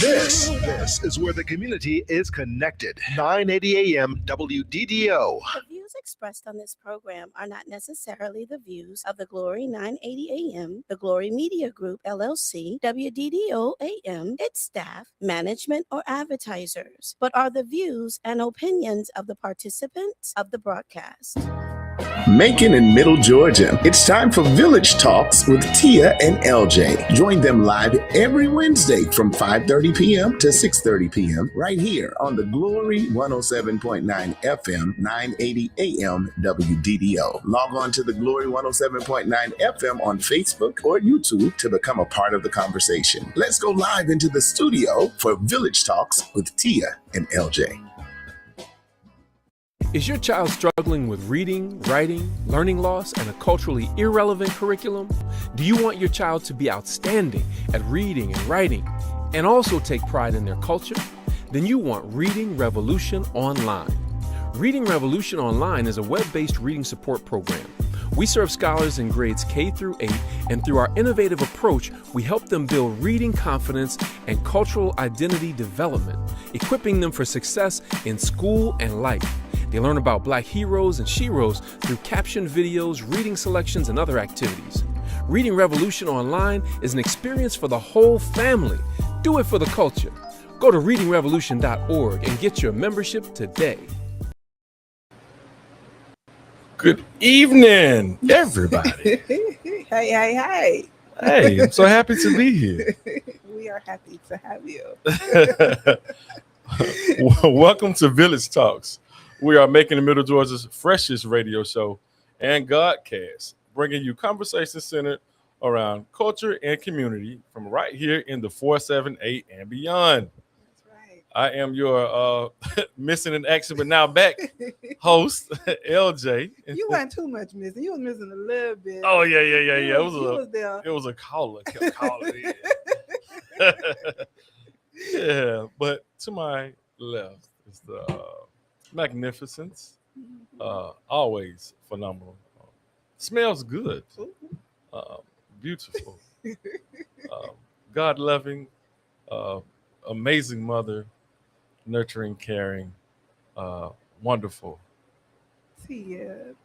This is where the community is connected. 980 AM WDDO. The views expressed on this program are not necessarily the views of the Glory 980 AM, the Glory Media Group, LLC, WDDO AM, its staff, management, or advertisers, but are the views and opinions of the participants of the broadcast. Macon in Middle Georgia. It's time for Village Talks with Tia and LJ. Join them live every Wednesday from 5:30 p.m. to 6:30 p.m. right here on the Glory 107.9 FM, 980 AM WDDO. Log on to the Glory 107.9 FM on Facebook or YouTube to become a part of the conversation. Let's go live into the studio for Village Talks with Tia and LJ. Is your child struggling with reading, writing, learning loss, and a culturally irrelevant curriculum? Do you want your child to be outstanding at reading and writing and also take pride in their culture? Then you want Reading Revolution Online. Reading Revolution Online is a web-based reading support program. We serve scholars in grades K through 8, and through our innovative approach, we help them build reading confidence and cultural identity development, equipping them for success in school and life. They learn about Black heroes and sheroes through captioned videos, reading selections, and other activities. Reading Revolution Online is an experience for the whole family. Do it for the culture. Go to readingrevolution.org and get your membership today. Good evening, everybody. Hey. Hey, I'm so happy to be here. We are happy to have you. Welcome to Village Talks. We are Macon in Middle Georgia's freshest radio show and Godcast, bringing you conversations centered around culture and community from right here in the 478 and beyond. That's right. I am your missing in action, but now back host, LJ. You weren't too much missing. You was missing a little bit. Oh, yeah. There. It was a caller. Kept calling in. Yeah, but to my left is the magnificence, always phenomenal. Smells good, beautiful, God-loving, amazing mother, nurturing, caring, wonderful. See,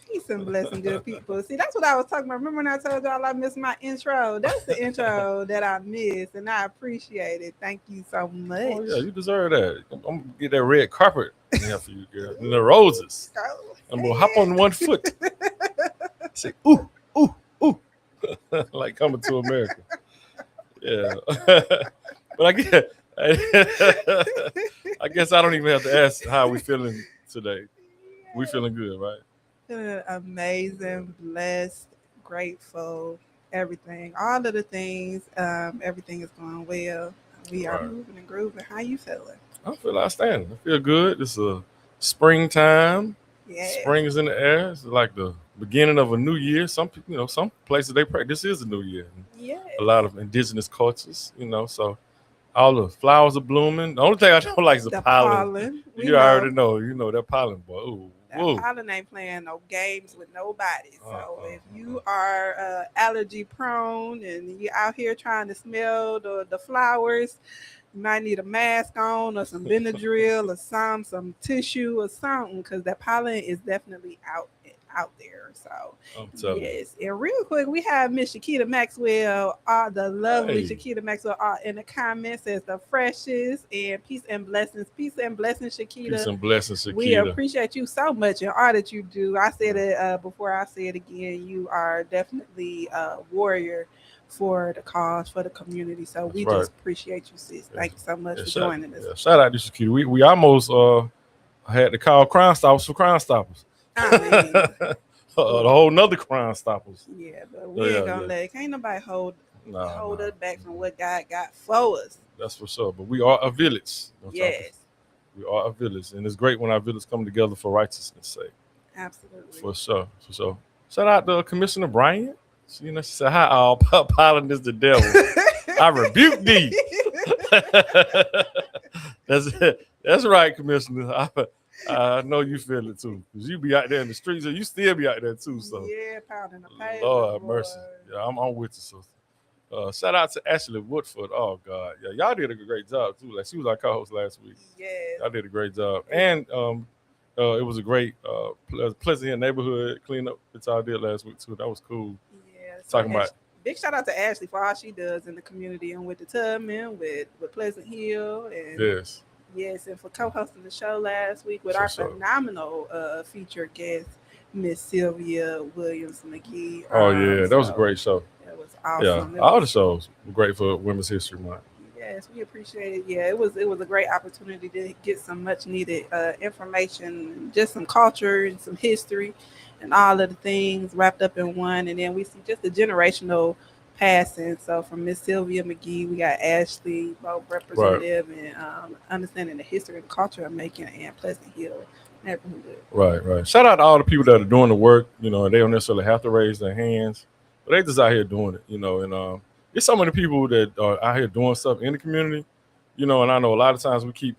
peace and blessing, good people. See, that's what I was talking about. Remember when I told y'all I missed my intro? That's the intro that I missed, and I appreciate it. Thank you so much. Oh, yeah, you deserve that. I'm going to get that red carpet for you, girl. And the roses. I'm going to hop on one foot. Say, ooh. Like Coming to America. Yeah. But I guess I don't even have to ask how we feeling today. We feeling good, right? Feeling amazing, blessed, grateful, everything. All of the things, everything is going well. We are moving and grooving. How you feeling? I feel outstanding. I feel good. It's a springtime. Yeah. Spring is in the air. It's like the beginning of a new year. Some people, some places they practice this is a new year. Yeah. A lot of indigenous cultures, so all the flowers are blooming. The only thing I don't like is the pollen. You already know, that pollen, boy. Ooh. That pollen ain't playing no games with nobody. So if you are allergy prone and you're out here trying to smell the flowers, you might need a mask on or some Benadryl or some tissue or something, because that pollen is definitely out there. So yes. And real quick, we have Miss Shakita Maxwell, the lovely Shakita Maxwell in the comments, says the freshest, and peace and blessings. Peace and blessings, Shakita. Peace and blessings, Shakita. We appreciate you so much and all that you do. I said it before, I say it again. You are definitely a warrior for the cause, for the community. So we just appreciate you, sis. Thank you so much for joining us. Yeah. Shout out to Shakita. We almost had to call Crime Stoppers for Crime Stoppers. The whole nother Crime Stoppers. Yeah, but we ain't gonna let it. Can't nobody hold us back from what God got for us. That's for sure. But we are a village. Yes. We are a village. And it's great when our village come together for righteousness' sake. Absolutely. For sure. Shout out to Commissioner Bryant. She said, "Hi, all pollen is the devil. I rebuke thee." That's right, Commissioner. I know you feel it too, because you be out there in the streets, and you still be out there too. So yeah, pounding the pavement. Lord have mercy. Yeah, I'm with you, sister. Shout out to Ashley Woodford. Oh God, yeah, y'all did a great job too. Like she was our co-host last week. Yes. Y'all did a great job, and it was a great Pleasant Hill neighborhood cleanup that y'all did last week too. That was cool. Yeah. Talking about big shout out to Ashley for all she does in the community and with the Tubman, with Pleasant Hill, and yes, and for co-hosting the show last week with our phenomenal featured guest, Miss Sylvia Williams McGee. Oh yeah, that was a great show. That was awesome. Yeah, all the shows were great for Women's History Month. Yes, we appreciate it. Yeah, it was a great opportunity to get some much needed information, just some culture and some history, and all of the things wrapped up in one. And then we see just a generational passing. So from Miss Sylvia McGee, we got Ashley, both representative and understanding the history and culture of Macon and Pleasant Hill neighborhood. Right. Shout out to all the people that are doing the work. You know, they don't necessarily have to raise their hands, but they just out here doing it. You know, and there's so many people that are out here doing stuff in the community. You know, and I know a lot of times we keep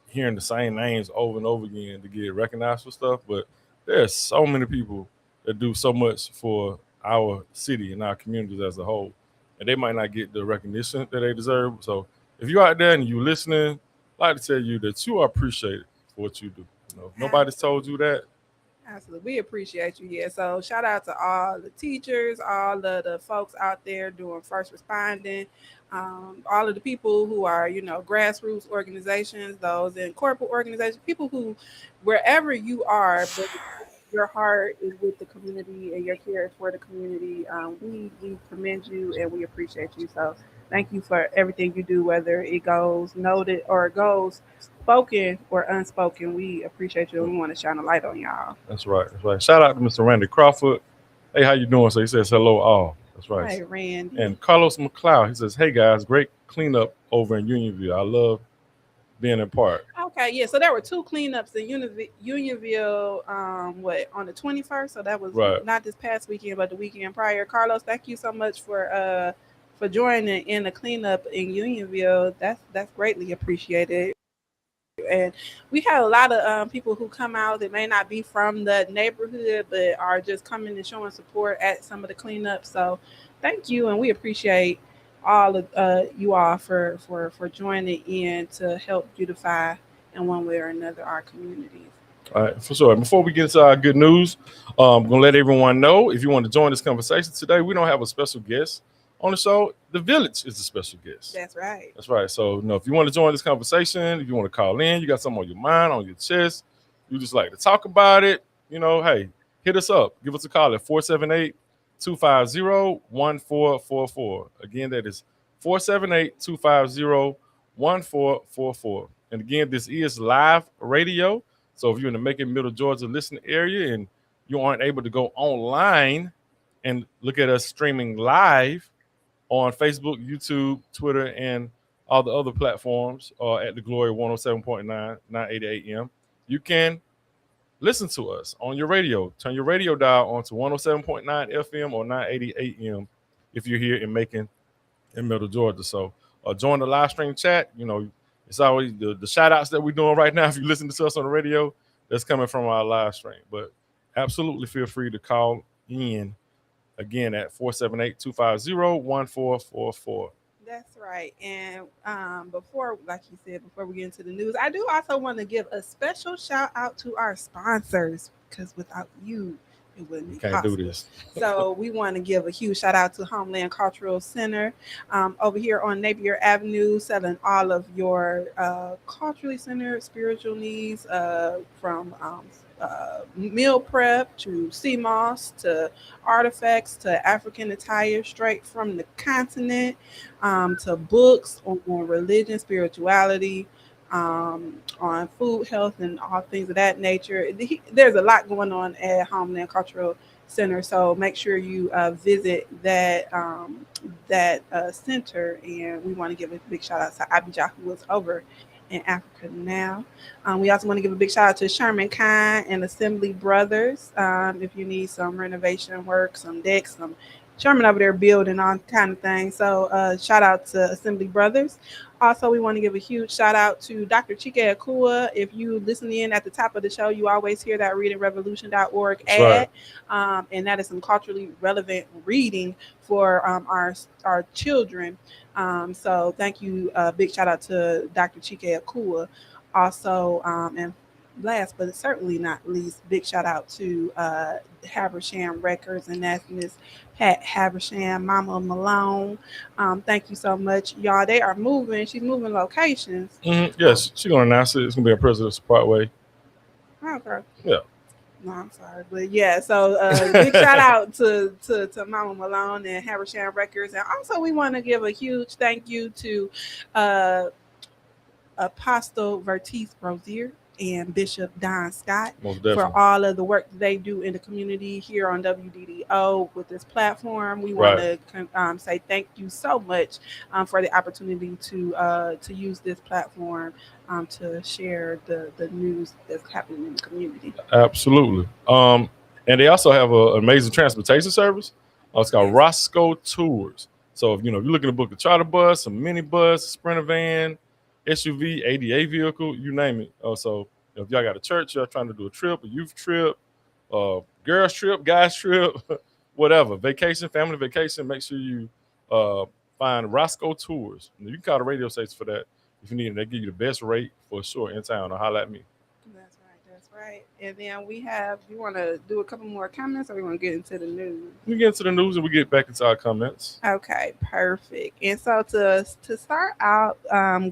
hearing the same names over and over again to get recognized for stuff, but there's so many people that do so much for our city and our communities as a whole, and they might not get the recognition that they deserve. So if you're out there and you're listening, I'd like to tell you that you are appreciated for what you do. You know, if nobody's told you that. Absolutely. We appreciate you. Yeah. So shout out to all the teachers, all of the folks out there doing first responding, all of the people who are, grassroots organizations, those in corporate organizations, people who, wherever you are, but your heart is with the community and your care is for the community. We commend you and we appreciate you. So thank you for everything you do, whether it goes noted or it goes spoken or unspoken. We appreciate you and we want to shine a light on y'all. That's right. Shout out to Mr. Randy Crawford. Hey, how you doing? So he says hello all. That's right. Hey, Randy. And Carlos McLeod, he says, hey guys, great cleanup over in Unionville. I love being a part. Okay, yeah. So there were 2 cleanups in Unionville, on the 21st. So that was not this past weekend, but the weekend prior. Carlos, thank you so much for joining in the cleanup in Unionville. That's greatly appreciated. And we had a lot of people who come out that may not be from the neighborhood, but are just coming and showing support at some of the cleanups. So thank you, and we appreciate all of you all for joining in to help beautify in one way or another our communities. All right, for sure. Before we get into our good news, I'm going to let everyone know if you want to join this conversation today, we don't have a special guest on the show. The Village is a special guest. That's right. So, if you want to join this conversation, if you want to call in, you got something on your mind, on your chest, you just like to talk about it, hey, hit us up. Give us a call at 478-250-1444. Again, that is 478-250-1444. And again, this is live radio. So if you're in the Macon, Middle Georgia listening area and you aren't able to go online and look at us streaming live on Facebook, YouTube, Twitter, and all the other platforms at the Glory 107.9, 980 AM, you can listen to us on your radio. Turn your radio dial on to 107.9 FM or 980 AM if you're here in Macon in Middle Georgia. So join the live stream chat. It's always the shout outs that we're doing right now. If you listen to us on the radio, that's coming from our live stream. But absolutely feel free to call in again at 478-250-1444. That's right. And before we get into the news, I do also want to give a special shout out to our sponsors, because without you, it wouldn't be possible. Do this. So we want to give a huge shout out to Homeland Cultural Center over here on Napier Avenue, selling all of your culturally centered spiritual needs from meal prep to CMOS to artifacts to African attire straight from the continent, to books on religion, spirituality, on food, health, and all things of that nature. There's a lot going on at Homeland Cultural Center, so make sure you visit that center. And we want to give a big shout out to Abijah, who is over in Africa now. We also want to give a big shout out to Sherman Kine and Assembly Brothers. If you need some renovation work, some decks, some Sherman over there building all kind of things. So shout out to Assembly Brothers. Also, we want to give a huge shout out to Dr. Chike Akua. If you listen in at the top of the show, you always hear that readingrevolution.org That's ad. right. And that is some culturally relevant reading for our children. So thank you. Big shout out to Dr. Chike Akua. Also, and last but certainly not least, big shout out to Habersham Records, and that's Miss Pat Habersham, Mama Malone. Thank you so much, y'all. They are moving. She's moving locations. Yes, she's gonna announce it. It's gonna be a President's Parkway. Okay. Yeah. No, I'm sorry, but yeah. So big shout out to Mama Malone and Habersham Records, and also we want to give a huge thank you to Apostle Vertice Rozier and Bishop Don Scott for all of the work that they do in the community here on WDDO with this platform. We want to say thank you so much for the opportunity to use this platform to share the news that's happening in the community. Absolutely. And they also have an amazing transportation service. It's called Roscoe Tours. So if you're looking to book a charter bus, a mini bus, a sprinter van, SUV, ADA vehicle, you name it. So if y'all got a church, y'all trying to do a trip, a youth trip, girls trip, guys trip, whatever, vacation, family vacation, make sure you find Roscoe Tours. You can call the radio station for that if you need it. They give you the best rate for sure in town, or holler at me. That's right. And then you want to do a couple more comments, or we want to get into the news? We get into the news and we get back into our comments. Okay, perfect. And so to start out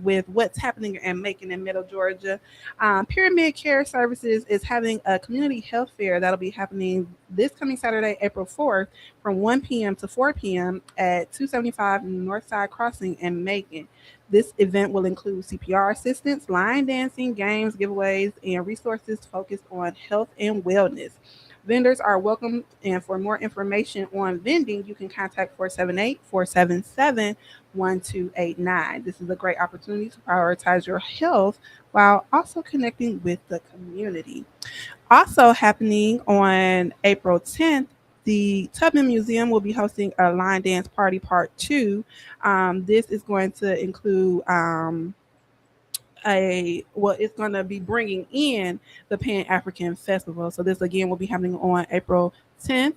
with what's happening in Macon in Middle Georgia, Pyramid Care Services is having a community health fair that'll be happening this coming Saturday, April 4th, from 1 p.m. to 4 p.m. at 275 Northside Crossing in Macon. This event will include CPR assistance, line dancing, games, giveaways, and resources focused on health and wellness. Vendors are welcome, and for more information on vending, you can contact 478-477-1289. This is a great opportunity to prioritize your health while also connecting with the community. Also happening on April 10th, the Tubman Museum will be hosting a line dance party part 2. This is going to include it's going to be bringing in the Pan-African Festival. So this again will be happening on April 10th.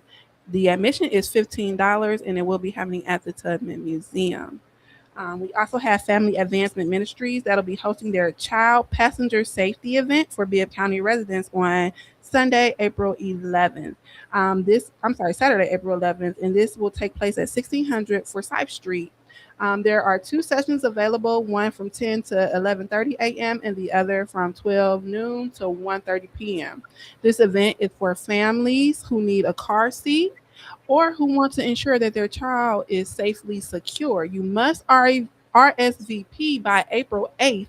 The admission is $15, and it will be happening at the Tubman Museum. We also have Family Advancement Ministries that'll be hosting their child passenger safety event for Bibb County residents on Saturday, April 11th, and this will take place at 1600 Forsyth Street. There are 2 sessions available, one from 10 to 11:30 a.m. and the other from 12 noon to 1:30 p.m. This event is for families who need a car seat or who want to ensure that their child is safely secure. You must RSVP by April 8th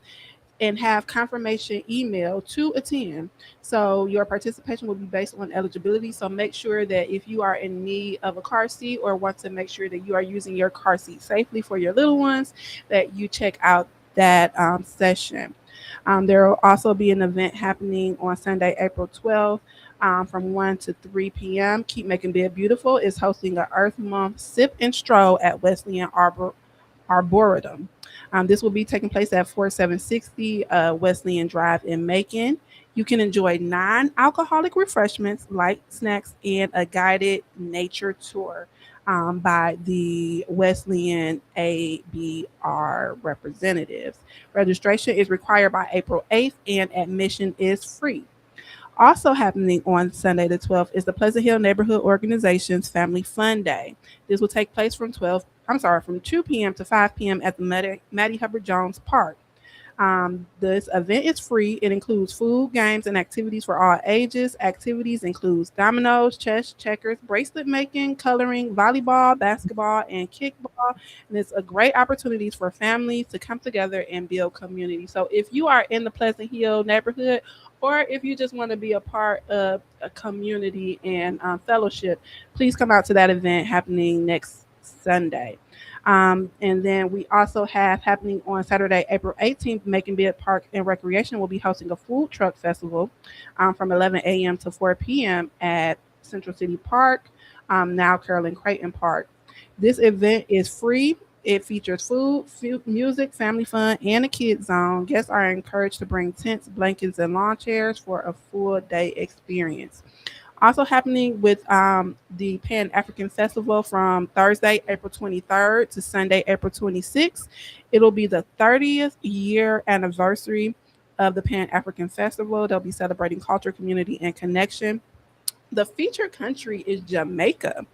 and have confirmation email to attend. So your participation will be based on eligibility. So make sure that if you are in need of a car seat or want to make sure that you are using your car seat safely for your little ones, that you check out that session. There will also be an event happening on Sunday, April 12th. From 1 to 3 p.m. Keep Making Bibb Beautiful is hosting an Earth Month Sip and Stroll at Wesleyan Arboretum. This will be taking place at 4760 Wesleyan Drive in Macon. You can enjoy non-alcoholic refreshments, light snacks, and a guided nature tour by the Wesleyan ABR representatives. Registration is required by April 8th, and admission is free. Also happening on Sunday the 12th is the Pleasant Hill Neighborhood Organization's Family Fun Day. This will take place from 2 p.m. to 5 p.m. at the Maddie Hubbard Jones Park. This event is free. It includes food, games, and activities for all ages. Activities includes dominoes, chess, checkers, bracelet making, coloring, volleyball, basketball, and kickball. And it's a great opportunity for families to come together and build community. So if you are in the Pleasant Hill neighborhood, or if you just want to be a part of a community and fellowship, please come out to that event happening next Sunday. And then we also have happening on Saturday, April 18th, Macon Bibb Park and Recreation will be hosting a food truck festival from 11 a.m. to 4 p.m. at Central City Park, now Carolyn Creighton Park. This event is free. It features food, music, family fun, and a kids zone. Guests are encouraged to bring tents, blankets, and lawn chairs for a full day experience. Also happening with the Pan African Festival from Thursday, April 23rd to Sunday, April 26th. It'll be the 30th year anniversary of the Pan African Festival. They'll be celebrating culture, community, and connection. The featured country is Jamaica.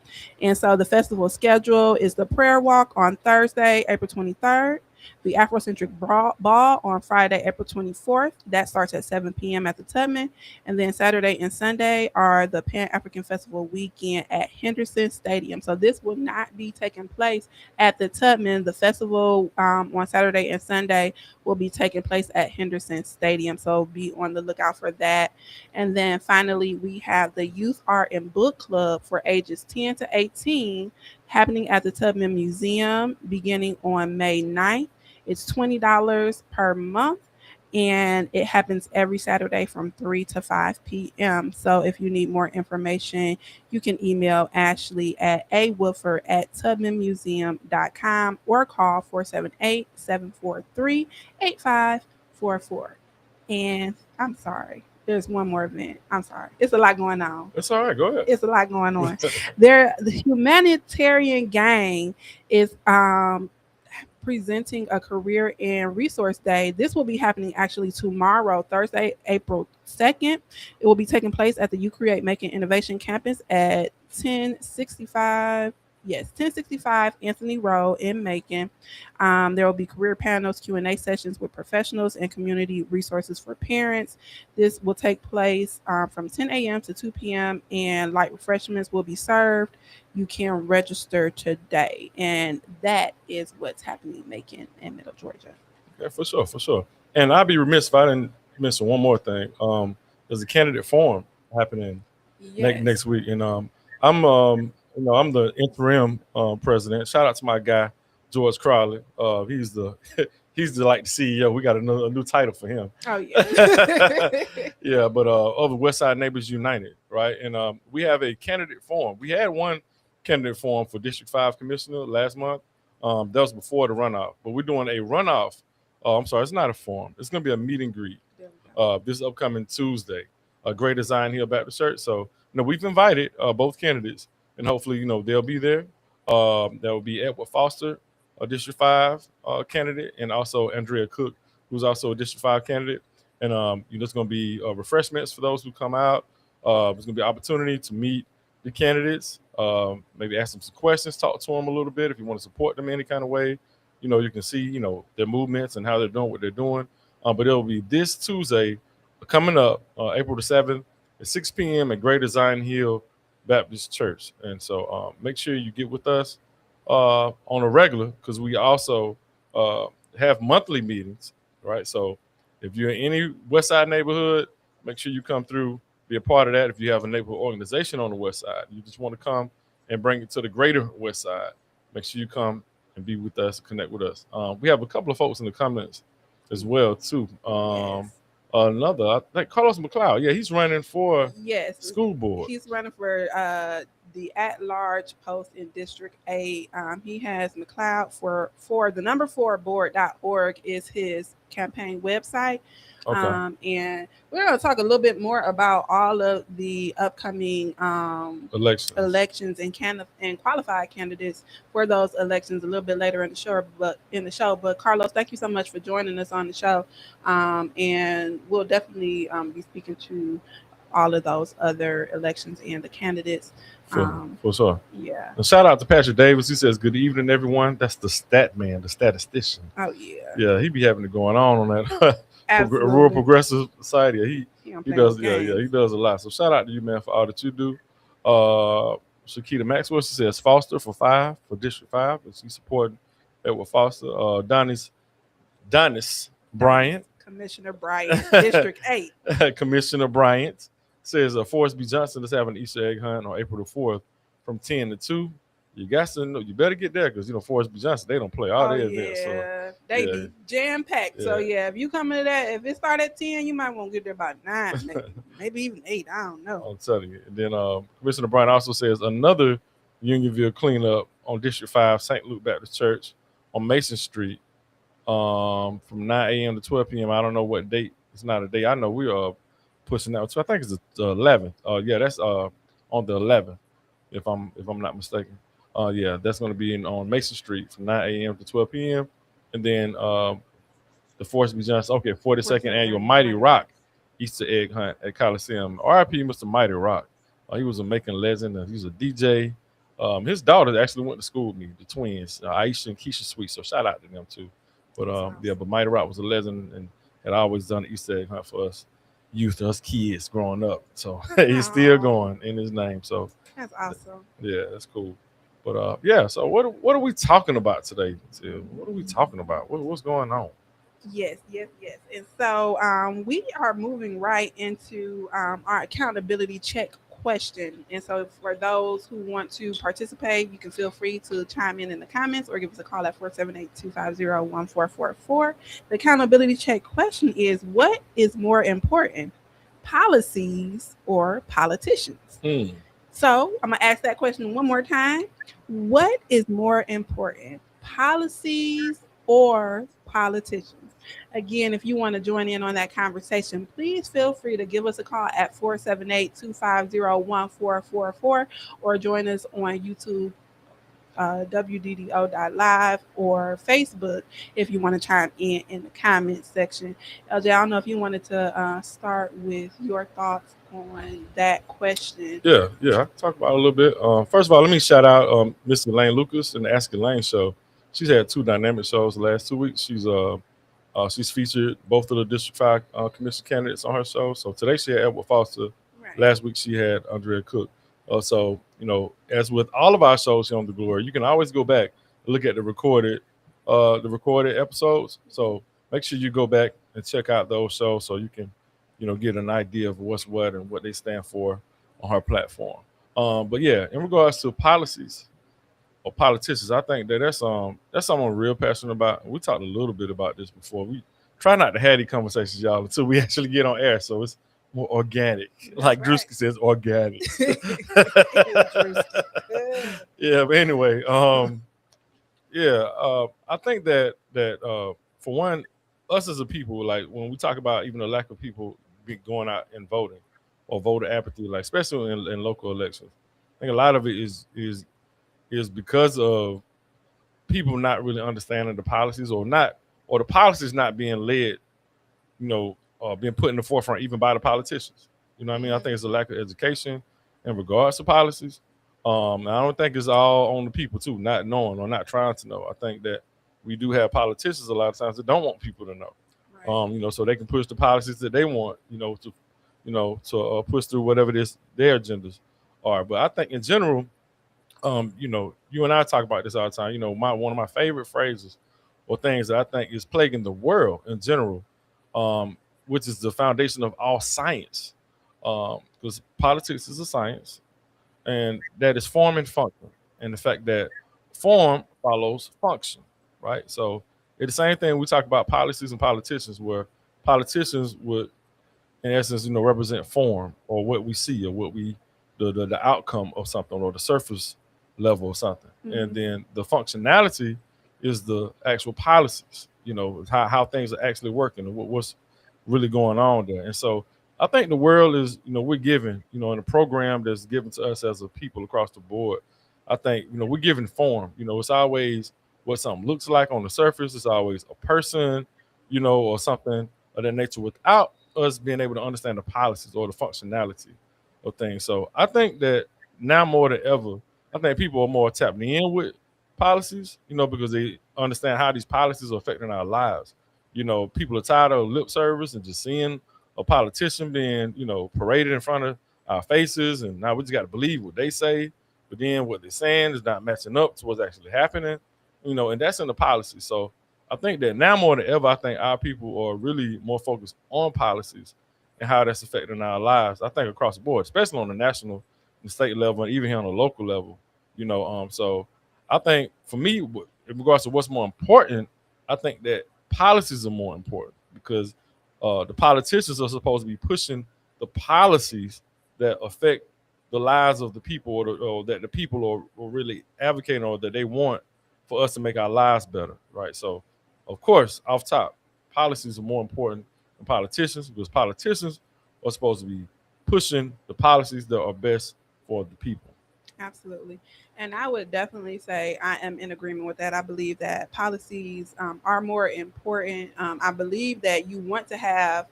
And so the festival schedule is the prayer walk on Thursday, April 23rd, the Afrocentric Ball on Friday, April 24th. That starts at 7 p.m. at the Tubman. And then Saturday and Sunday are the Pan African Festival weekend at Henderson Stadium. So this will not be taking place at the Tubman. The festival on Saturday and Sunday will be taking place at Henderson Stadium. So be on the lookout for that. And then finally, we have the Youth Art and Book Club for ages 10 to 18 happening at the Tubman Museum beginning on May 9th. It's $20 per month, and it happens every Saturday from 3 to 5 p.m. So if you need more information, you can email Ashley at awoodford@tubmanmuseum.com or call 478-743-8544. And I'm sorry, there's one more event. I'm sorry. It's a lot going on. It's all right. Go ahead. It's a lot going on. The Humanitarian Gang is presenting a career and resource day. This will be happening actually tomorrow, Thursday, April 2nd. It will be taking place at the You Create Making Innovation campus at 1065 Anthony Road in Macon. There will be career panels, Q&A sessions with professionals, and community resources for parents. This will take place from 10 a.m. to 2 p.m. and light refreshments will be served. You can register today, and that is what's happening in Macon and Middle Georgia. Yeah, for sure. And I'd be remiss if I didn't mention one more thing. There's a candidate forum happening next week, and I'm the interim president. Shout out to my guy George Crowley. He's the like the CEO. We got a new title for him. Oh yeah. Yeah, but of the Westside Neighbors United, right? And we have a candidate forum. We had one candidate forum for District 5 Commissioner last month. That was before the runoff. But we're doing a runoff. I'm sorry, it's not a forum. It's going to be a meet and greet this upcoming Tuesday. Great Design Hill Baptist Church. So, we've invited both candidates, and hopefully, they'll be there. That will be Edward Foster, a District 5 candidate, and also Andrea Cook, who's also a District 5 candidate. And there's going to be refreshments for those who come out. There's going to be an opportunity to meet the candidates, maybe ask them some questions, talk to them a little bit. If you want to support them in any kind of way, you can see, their movements and how they're doing what they're doing. But it'll be this Tuesday coming up, April the 7th at 6 p.m. at Great Design Hill Baptist Church. And so make sure you get with us on a regular, because we also have monthly meetings, right? So if you're in any Westside neighborhood, make sure you come through, be a part of that. If you have a neighborhood organization on the West Side, you just want to come and bring it to the greater West Side, make sure you come and be with us, connect with us. We have a couple of folks in the comments as well, too. Another, I think Carlos McLeod. Yeah, he's running for school board. He's running for the at-large post in District 8. He has McLeod for the number 4board.org is his campaign website. Okay. And we're going to talk a little bit more about all of the upcoming elections and qualified candidates for those elections a little bit later in the show. But Carlos, thank you so much for joining us on the show. And we'll definitely be speaking to all of those other elections and the candidates. For sure. Yeah. And shout out to Patrick Davis. He says, "Good evening, everyone." That's the stat man, the statistician. Oh yeah. Yeah, he be having it going on that Rural Progressive Society. He does. He does a lot. So shout out to you, man, for all that you do. Shakita Maxwell, she says Foster for District 5. And she's supporting Edward Foster. Donis Bryant. Commissioner Bryant, District 8. Commissioner Bryant says Forrest B. Johnson is having an Easter egg hunt on April the 4th from 10 to 2. You got to know, you better get there, because Forrest B. Johnson, they don't play all day there. So they be jam packed. Yeah. So if you come to that, if it start at 10, you might want to get there about 9, maybe even 8. I don't know. I'm telling you. And then Commissioner Bryant also says another Unionville cleanup on District 5, St. Luke Baptist Church on Mason Street from 9 a.m. to 12 p.m. I don't know what date. It's not a day. I know we are pushing out. So I think it's the 11th. Yeah, that's on the 11th, if I'm not mistaken. Yeah, that's going to be on Mason Street from 9 a.m. to 12 p.m. And then the Forest B. Johnson, 42nd annual Mighty Rock Easter egg hunt at Coliseum. R.I.P. Mr. Mighty Rock. He was a Macon legend. He was a DJ. His daughter actually went to school with me, the twins, Aisha and Keisha Sweet. So shout out to them too. But yeah, but Mighty Rock was a legend and had always done an Easter egg hunt for us youth, us kids growing up. So he's still going in his name. So That's awesome. yeah, that's cool. But yeah, so what are we talking about today? What are we talking about? What's going on? Yes. And so we are moving right into our accountability check question. And so for those who want to participate, you can feel free to chime in the comments or give us a call at 478-250-1444. The accountability check question is, what is more important, policies or politicians? So I'm going to ask that question one more time. What is more important, policies or politicians? Again, if you want to join in on that conversation, please feel free to give us a call at 478-250-1444 or join us on YouTube, WDDO.live, or Facebook if you want to chime in the comments section. LJ, I don't know if you wanted to start with your thoughts on that question. Yeah, I can talk about it a little bit. First of all, let me shout out Miss Elaine Lucas and the Ask Elaine show. She's had 2 dynamic shows the last 2 weeks. She's featured both of the District 5 commission candidates on her show. So today she had Edward Foster. Right. Last week she had Andrea Cook. So, as with all of our shows here on The Glory, you can always go back and look at the recorded episodes. So make sure you go back and check out those shows so you can, get an idea of what's what and what they stand for on her platform. But yeah, in regards to policies or politicians, I think that's something I'm real passionate about. We talked a little bit about this before. We try not to have these conversations, y'all, until we actually get on air. So it's more organic. Like Drewski says, organic. Yeah, but anyway, I think that for one, us as a people, like when we talk about even the lack of people going out and voting or voter apathy, like especially in local elections, I think a lot of it is because of people not really understanding the policies or the policies not being led, being put in the forefront even by the politicians. You know what I mean? I think it's a lack of education in regards to policies. I don't think it's all on the people too, not knowing or not trying to know. I think that we do have politicians a lot of times that don't want people to know. Right. So they can push the policies that they want, to push through whatever their agendas are. But I think in general, you and I talk about this all the time. One of my favorite phrases or things that I think is plaguing the world in general, which is the foundation of all science, because politics is a science, and that is form and function, and the fact that form follows function, right? So it's the same thing we talk about policies and politicians, where politicians would, in essence, represent form or what we see or what we the outcome of something or the surface level or something. Mm-hmm. And then the functionality is the actual policies, how things are actually working and what's really going on there. And so I think the world is, we're given, in a program that's given to us as a people across the board. I think, we're given form. It's always what something looks like on the surface. It's always a person, or something of that nature, without us being able to understand the policies or the functionality of things. So I think that now more than ever, I think people are more tapped in with policies, because they understand how these policies are affecting our lives. People are tired of lip service and just seeing a politician being, paraded in front of our faces, and now we just got to believe what they say, but then what they're saying is not matching up to what's actually happening, and that's in the policy. So I think that now more than ever, I think our people are really more focused on policies and how that's affecting our lives. I think across the board, especially on the national and state level, and even here on the local level, So I think for me, in regards to what's more important, I think that policies are more important because the politicians are supposed to be pushing the policies that affect the lives of the people, or that the people are really advocating, or that they want for us to make our lives better, right? So, of course, off top, policies are more important than politicians, because politicians are supposed to be pushing the policies that are best for the people. Absolutely. And I would definitely say I am in agreement with that. I believe that policies are more important. I believe that you want to have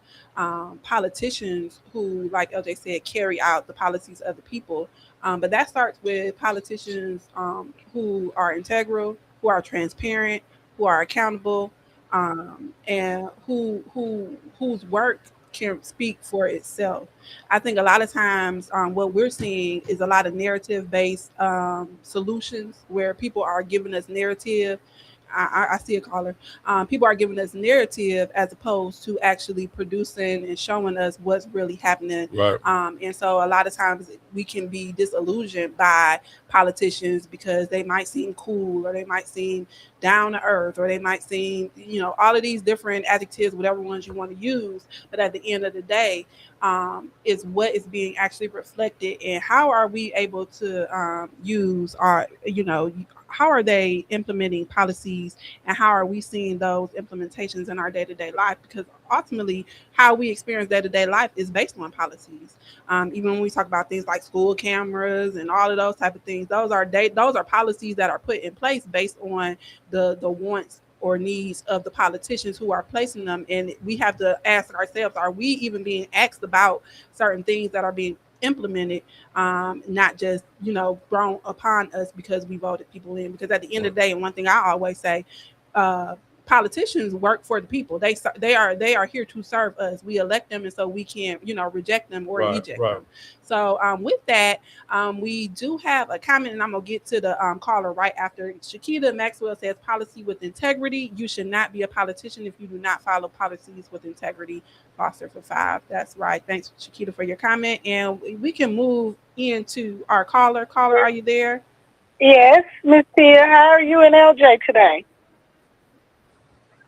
politicians who, like LJ said, carry out the policies of the people. But that starts with politicians who are integral, who are transparent, who are accountable, and whose work can speak for itself. I think a lot of times what we're seeing is a lot of narrative based solutions where people are giving us narrative. I see a caller. People are giving us narrative as opposed to actually producing and showing us what's really happening. Right. And so a lot of times we can be disillusioned by politicians because they might seem cool, or they might seem down to earth, or they might seem, all of these different adjectives, whatever ones you want to use. But at the end of the day, is what is being actually reflected, and how are we able to use our, how are they implementing policies, and how are we seeing those implementations in our day-to-day life? Because ultimately how we experience day-to-day life is based on policies. Even when we talk about things like school cameras and all of those type of things, those are policies that are put in place based on the wants or needs of the politicians who are placing them. And we have to ask ourselves, are we even being asked about certain things that are being implemented, not just, thrown upon us because we voted people in? Because at the end of the day, and one thing I always say, politicians work for the people. They are here to serve us. We elect them, and so we can, reject them or eject them. So with that, we do have a comment, and I'm gonna get to the caller right after. Shakita Maxwell says, policy with integrity. You should not be a politician if you do not follow policies with integrity. Foster for 5. That's right. Thanks, Shakita, for your comment. And we can move into our caller. Caller, are you there? Yes, Miss Tia. How are you and LJ today?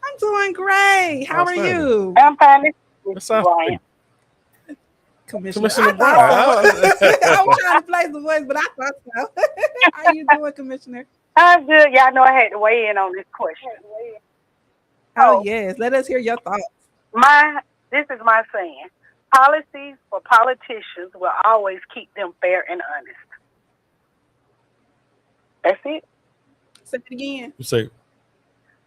I'm doing great. How are you? I'm fine. That sounds Brian. Commissioner Brian. I was trying to place the voice, but I thought so. How you doing, Commissioner? I'm good. Y'all know I had to weigh in on this question. Oh, yes. Let us hear your thoughts. This is my saying. Policies for politicians will always keep them fair and honest. That's it. Say it again. You say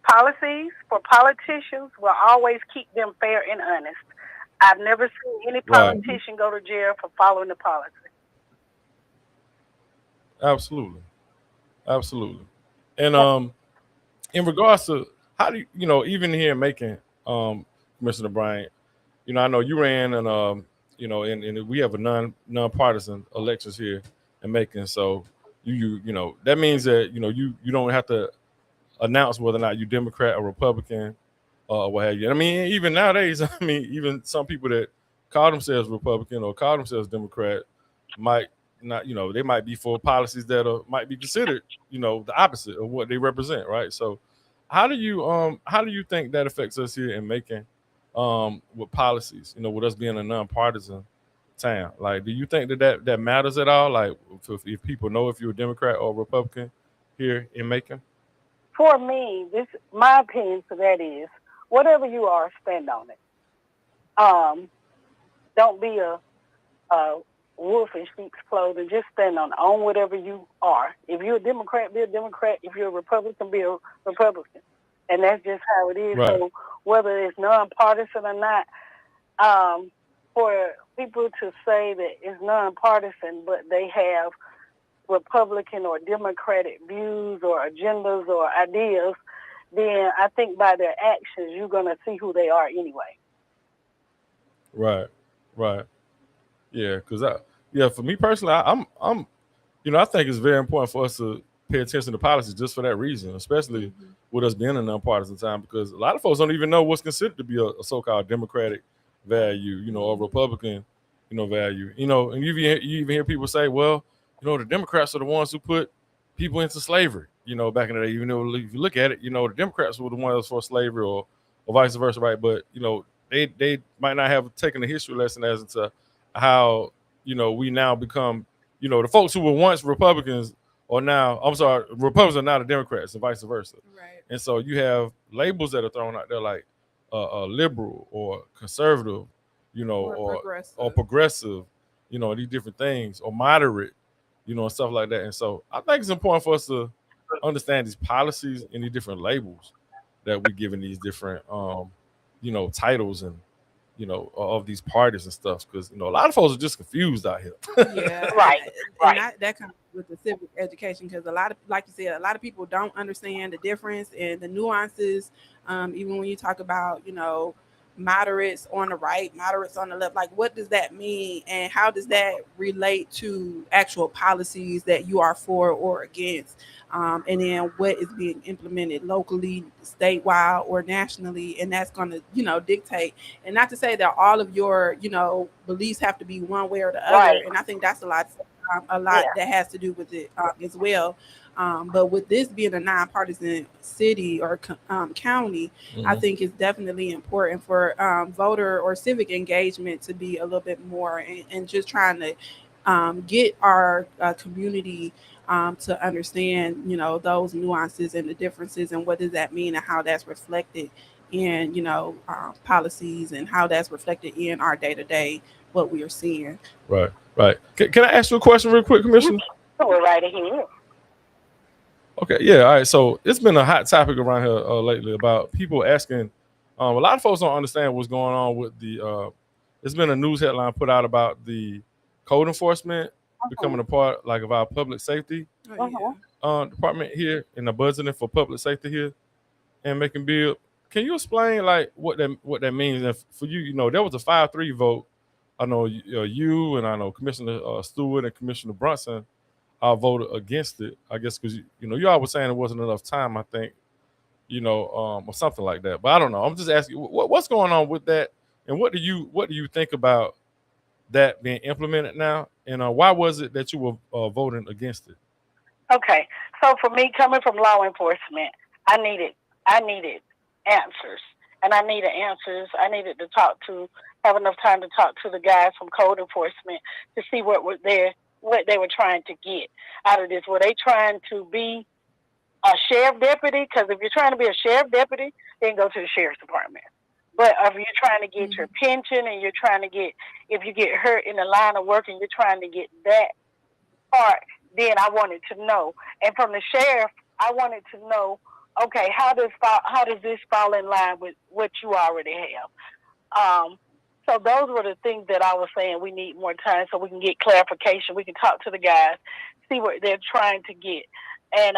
policies for politicians will always keep them fair and honest. I've never seen any politician go to jail for following the policy. Absolutely. And in regards to how do you, even here in Macon, Commissioner Bryant, I know you ran and and we have a nonpartisan elections here in Macon, so you that means that you don't have to announce whether or not you're Democrat or Republican or what have you. I mean, even nowadays, even some people that call themselves Republican or call themselves Democrat might not, they might be for policies that might be considered, the opposite of what they represent, right? So how do you think that affects us here in Macon with policies, with us being a nonpartisan town? Like, do you think that matters at all? Like, if people know if you're a Democrat or a Republican here in Macon? For me, my opinion to that is, whatever you are, stand on it. Don't be a wolf in sheep's clothing. Just stand on whatever you are. If you're a Democrat, be a Democrat. If you're a Republican, be a Republican. And that's just how it is. Right. So whether it's nonpartisan or not, for people to say that it's nonpartisan, but they have Republican or Democratic views or agendas or ideas, then I think by their actions, you're going to see who they are anyway. Right. Yeah, because for me personally, I'm I think it's very important for us to pay attention to policy just for that reason, especially with us being a nonpartisan time, because a lot of folks don't even know what's considered to be a so-called Democratic value, or Republican, value, and you even hear people say, well, the Democrats are the ones who put people into slavery, back in the day. Even though if you look at it, the Democrats were the ones for slavery or vice versa, right? But, they might not have taken a history lesson as to how, we now become, the folks who were once Republicans are now, I'm sorry, Republicans are now the Democrats and vice versa. Right. And so you have labels that are thrown out there like liberal or conservative, or progressive, these different things, or moderate, and stuff like that. And so I think it's important for us to understand these policies and these different labels that we give in these different, titles and, of these parties and stuff. Because, a lot of folks are just confused out here. Yeah, Right. and that comes with the civic education, because a lot of, like you said, a lot of people don't understand the difference and the nuances. Even when you talk about, moderates on the right, moderates on the left, like what does that mean, and how does that relate to actual policies that you are for or against, and then what is being implemented locally, statewide, or nationally, and that's going to, dictate. And not to say that all of your, beliefs have to be one way or the other. Right. And I think that's a lot that has to do with it as well. But with this being a nonpartisan city or county, I think it's definitely important for voter or civic engagement to be a little bit more, and just trying to get our community to understand, those nuances and the differences, and what does that mean, and how that's reflected in, policies, and how that's reflected in our day-to-day, what we are seeing. Right. Can I ask you a question real quick, Commissioner? Go right ahead. Okay, yeah, all right. So it's been a hot topic around here lately about people asking. A lot of folks don't understand what's going on with the. There's been a news headline put out about the code enforcement becoming a part of our public safety department here, and the budgeting for public safety here and Macon Bill. Can you explain what that means? And for you, there was a 5-3 vote. I know you and I know Commissioner Stewart and Commissioner Brunson voted against it, I guess, because you all were saying it wasn't enough time, I think, or something like that. But I don't know. I'm just asking, what's going on with that, and what do you think about that being implemented now, and why was it that you were voting against it? Okay, so for me, coming from law enforcement, I needed answers, and I needed answers. I needed to have enough time to talk to the guys from code enforcement to see what they were trying to get out of this. Were they trying to be a sheriff deputy? Because if you're trying to be a sheriff deputy, then go to the sheriff's department. But if you're trying to get your pension, and you're trying to get, if you get hurt in the line of work and you're trying to get that part, then I wanted to know. And from the sheriff, I wanted to know, okay, how does this fall in line with what you already have? So those were the things that I was saying. We need more time so we can get clarification. We can talk to the guys, see what they're trying to get. And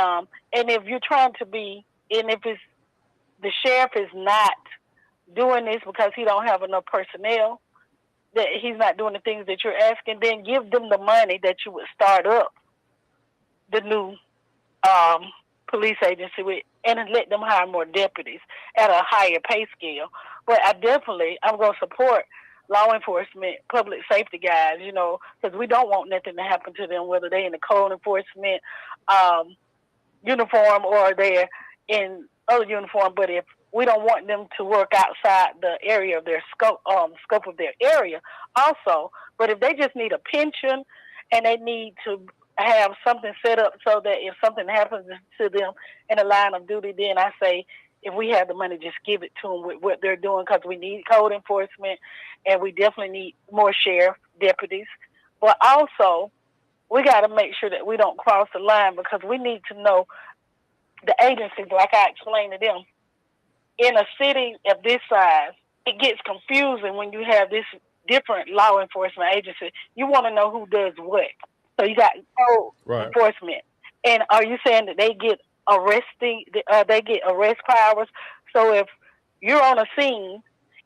if you're trying to be, and if it's the sheriff is not doing this because he don't have enough personnel, that he's not doing the things that you're asking, then give them the money that you would start up the new police agency with, and let them hire more deputies at a higher pay scale. But I'm going to support law enforcement, public safety guys, because we don't want nothing to happen to them, whether they're in the code enforcement uniform or they're in other uniform. But if we don't want them to work outside the area of their scope of their area also. But if they just need a pension and they need to have something set up so that if something happens to them in a line of duty, then I say, if we have the money, just give it to them with what they're doing, because we need code enforcement and we definitely need more sheriff deputies. But also, we got to make sure that we don't cross the line, because we need to know the agencies, like I explained to them. In a city of this size, it gets confusing when you have this different law enforcement agency. You want to know who does what. So you got code enforcement. And are you saying that they get arrest powers? So if you're on a scene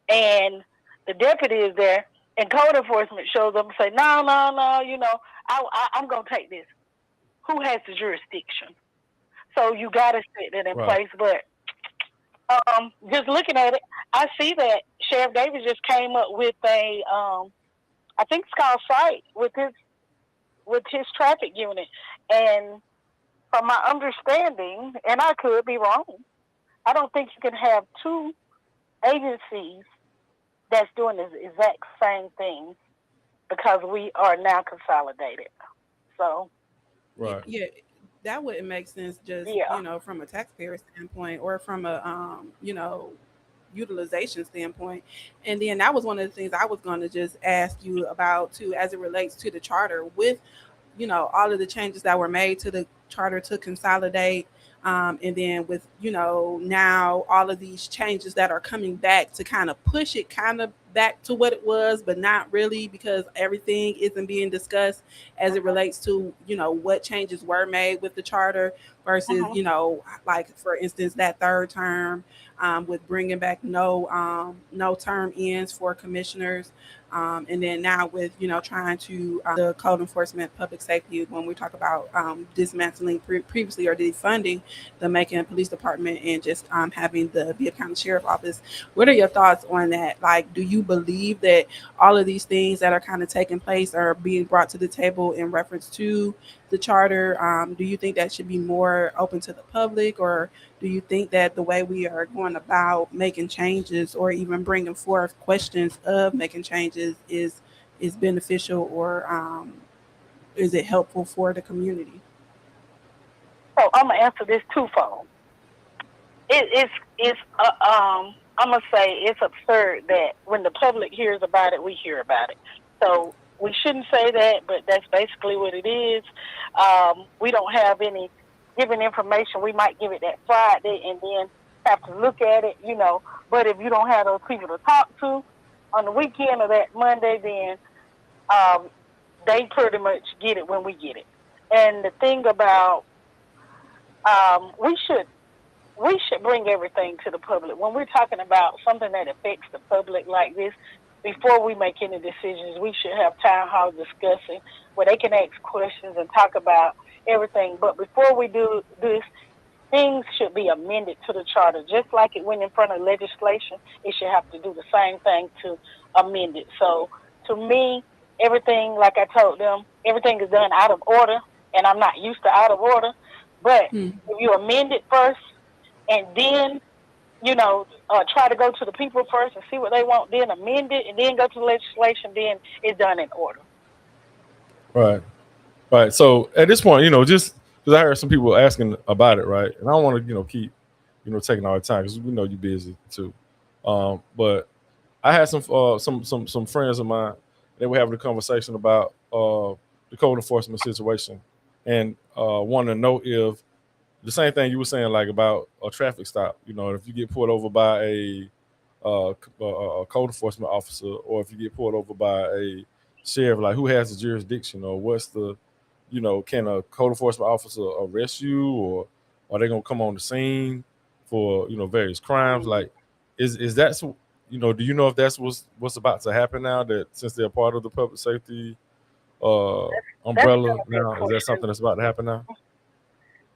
and the deputy is there and code enforcement shows up and say, no, I'm going to take this. Who has the jurisdiction? So you got to set that in place. But just looking at it, I see that Sheriff Davis just came up with a, I think it's called SITE, with his traffic unit. And from my understanding, and I could be wrong, I don't think you can have two agencies that's doing the exact same thing, because we are now consolidated. So Right. Yeah, that wouldn't make sense just, yeah. from a taxpayer standpoint or from a, utilization standpoint. And then that was one of the things I was going to just ask you about too, as it relates to the charter with, all of the changes that were made to the charter to consolidate. And then with, now all of these changes that are coming back to kind of push it kind of back to what it was, but not really, because everything isn't being discussed as it relates to, what changes were made with the charter versus, Mhm. like for instance, that third term, with bringing back no term ends for commissioners. And then now with trying to the code enforcement, public safety, when we talk about dismantling previously or defunding the Macon Police Department and just having the Bibb County Sheriff Office. What are your thoughts on that? Like, do you believe that all of these things that are kind of taking place are being brought to the table in reference to the charter? Do you think that should be more open to the public, or do you think that the way we are going about making changes or even bringing forth questions of making changes is beneficial, or is it helpful for the community? So I'm gonna answer this twofold. I'm gonna say it's absurd that when the public hears about it, we hear about it. So we shouldn't say that, but that's basically what it is. We don't have any given information. We might give it that Friday and then have to look at it, But if you don't have those people to talk to on the weekend or that Monday, then they pretty much get it when we get it. And the thing about we should bring everything to the public. When we're talking about something that affects the public like this, before we make any decisions, we should have town hall discussing where they can ask questions and talk about everything. But before we do this, things should be amended to the charter. Just like it went in front of legislation, it should have to do the same thing to amend it. So to me, everything, like I told them, everything is done out of order, and I'm not used to out of order. But if you amend it first and then, try to go to the people first and see what they want, then amend it, and then go to legislation, then it's done in order. Right. Right. So at this point, just because I heard some people asking about it, right? And I don't want to, keep, taking all the time because we know you're busy too. But I had some friends of mine. They were having a conversation about the code enforcement situation, and wanted to know if the same thing you were saying, like about a traffic stop. If you get pulled over by a code enforcement officer, or if you get pulled over by a sheriff, like who has the jurisdiction, or what's the, can a code enforcement officer arrest you, or are they gonna come on the scene for various crimes? Like, is that do you know if that's what's about to happen now, that since they're part of the public safety umbrella now, is that something that's about to happen now?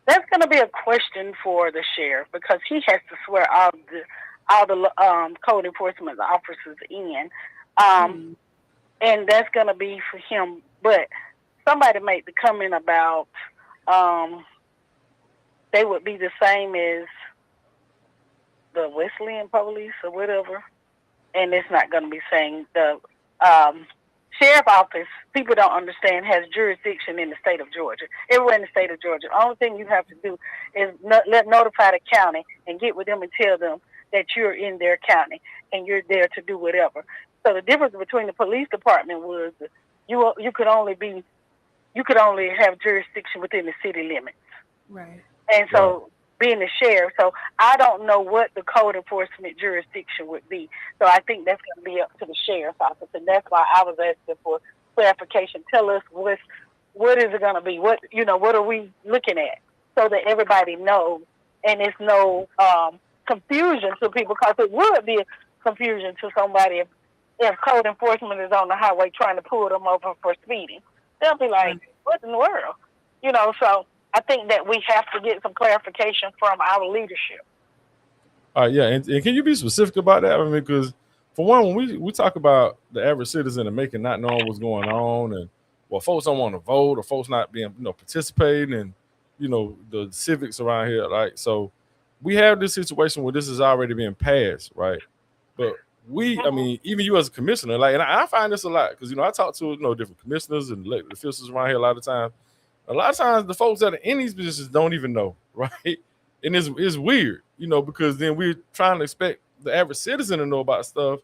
That's going to be a question for the sheriff, because he has to swear all the code enforcement officers in, and that's going to be for him. But somebody made the comment about they would be the same as the Wesleyan police or whatever, and it's not going to be saying the sheriff office, people don't understand, has jurisdiction in the state of Georgia. Everywhere in the state of Georgia. The only thing you have to do is notify the county and get with them and tell them that you're in their county and you're there to do whatever. So the difference between the police department was you could only have jurisdiction within the city limits. Right. And so being the sheriff, so I don't know what the code enforcement jurisdiction would be. So I think that's going to be up to the sheriff's office, and that's why I was asking for clarification. Tell us what is it going to be? What are we looking at, so that everybody knows, and it's no confusion to people, because it would be a confusion to somebody if code enforcement is on the highway trying to pull them over for speeding. They'll be like, what in the world? So I think that we have to get some clarification from our leadership. All right, yeah, and can you be specific about that? I mean, because for one, when we talk about the average citizen and making not knowing what's going on, and folks don't want to vote, or folks not being participating, and the civics around here, right? So we have this situation where this is already being passed, right? But I mean, even you as a commissioner, like, and I find this a lot, because I talk to different commissioners and elected officials around here a lot of times, A lot of times the folks that are in these positions don't even know, right? And it's weird, because then we're trying to expect the average citizen to know about stuff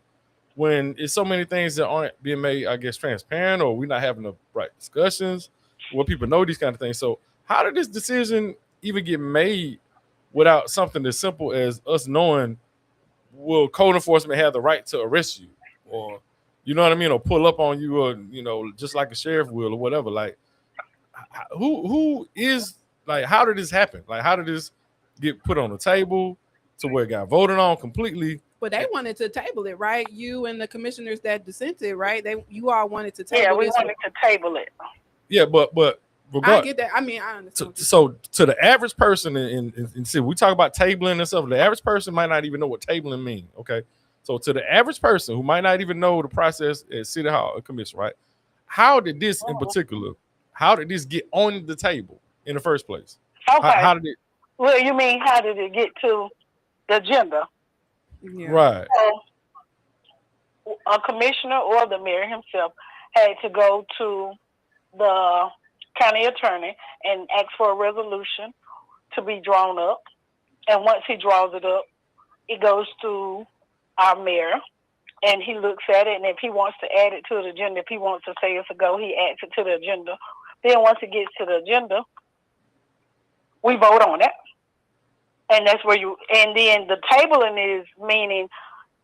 when it's so many things that aren't being made, I guess, transparent, or we're not having the right discussions where people know these kind of things. So how did this decision even get made without something as simple as us knowing, will code enforcement have the right to arrest you, or you know what I mean, or pull up on you, or just like a sheriff will, or whatever? Like, who is, like, how did this happen? Like, how did this get put on the table to where it got voted on completely? But they wanted to table it, right? You and the commissioners that dissented, right? You all wanted to table Yeah, we this. wanted to table it. Yeah, but I get that. I mean, I understand. So to the average person, and see, we talk about tabling and stuff. The average person might not even know what tabling means. Okay, so to the average person who might not even know the process at City Hall or Commission, right? How did this in particular? How did this get on the table in the first place? Okay. How did it? Well, you mean how did it get to the agenda? Yeah. Right. So a commissioner or the mayor himself had to go to the county attorney and ask for a resolution to be drawn up. And once he draws it up, it goes to our mayor, and he looks at it. And if he wants to add it to the agenda, if he wants to say it's a go, he adds it to the agenda. Then once it gets to the agenda, we vote on it. And that's where and then the tabling is meaning,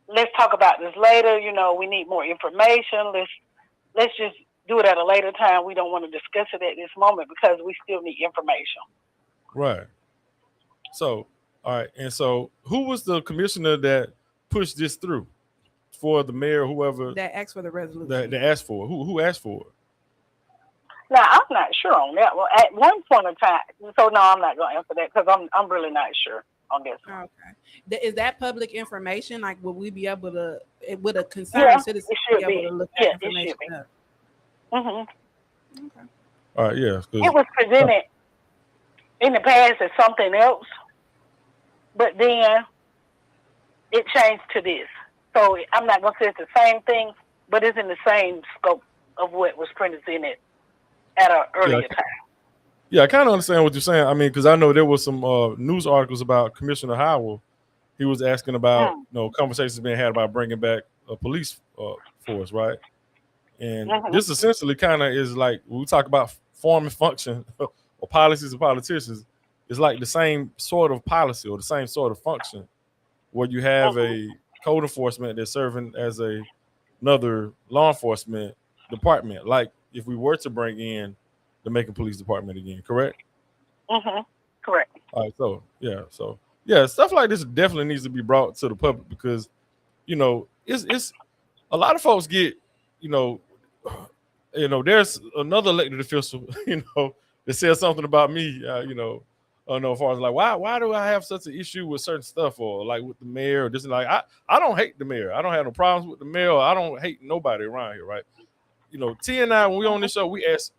let's talk about this later. We need more information. Let's just do it at a later time. We don't want to discuss it at this moment because we still need information. Right. So, all right. And so who was the commissioner that pushed this through for the mayor, whoever that asked for the resolution? That asked for it? Who asked for it? Now, I'm not sure on that. Well, at one point in time, so no, I'm not going to answer that because I'm really not sure on this. Okay. Is that public information? Like, will we be able to, with a concerned citizen, be able to look that information up? Mm-hmm. Okay. All right, yeah. It was presented in the past as something else, but then it changed to this. So I'm not going to say it's the same thing, but it's in the same scope of what was presented at an earlier time. Yeah, I kind of understand what you're saying. I mean, because I know there was some news articles about Commissioner Howell. He was asking about, conversations being had about bringing back a police force, right? And this essentially kind of is like, when we talk about form and function or policies of politicians, it's like the same sort of policy or the same sort of function where you have a code enforcement that's serving as another law enforcement department. Like if we were to bring in the Macon Police Department again, correct? Correct. All right, so stuff like this definitely needs to be brought to the public because, it's a lot of folks get, there's another elected official, that says something about me, as far as like, why do I have such an issue with certain stuff or like with the mayor or this and like, I don't hate the mayor. I don't have no problems with the mayor. I don't hate nobody around here, right? T and I, when we on this show, we ask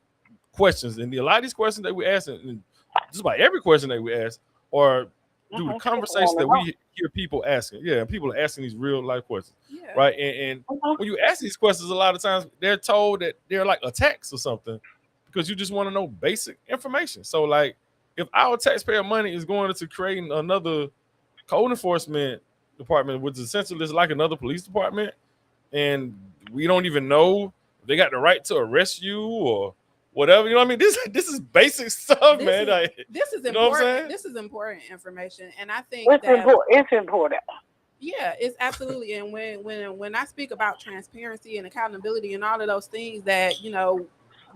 questions, and a lot of these questions that we ask, and just about every question that we ask, or through the conversation that we hear people asking. Yeah, people are asking these real life questions, right? And when you ask these questions, a lot of times they're told that they're like attacks or something because you just want to know basic information. So, like, if our taxpayer money is going into creating another code enforcement department, which essentially is like another police department, and we don't even know if they got the right to arrest you or whatever, I mean, this is basic stuff, man. This is important. This is important information, and I think it's important. Yeah, it's absolutely. And when I speak about transparency and accountability and all of those things that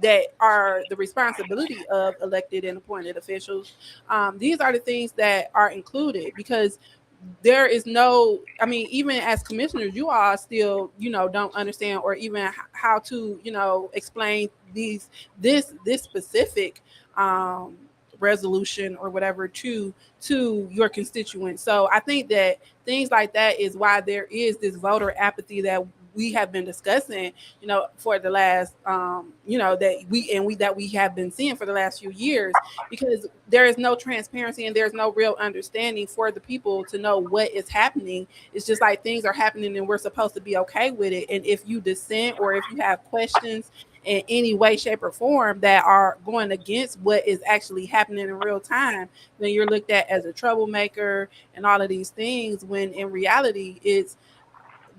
that are the responsibility of elected and appointed officials, these are the things that are included because there is no, I mean, even as commissioners, you all still, don't understand or even how to, explain this specific resolution or whatever to your constituents. So I think that things like that is why there is this voter apathy that we have been discussing, for the last, that we have been seeing for the last few years, because there is no transparency and there's no real understanding for the people to know what is happening. It's just like things are happening and we're supposed to be okay with it. And if you dissent or if you have questions, in any way, shape, or form that are going against what is actually happening in real time, then you're looked at as a troublemaker and all of these things, when in reality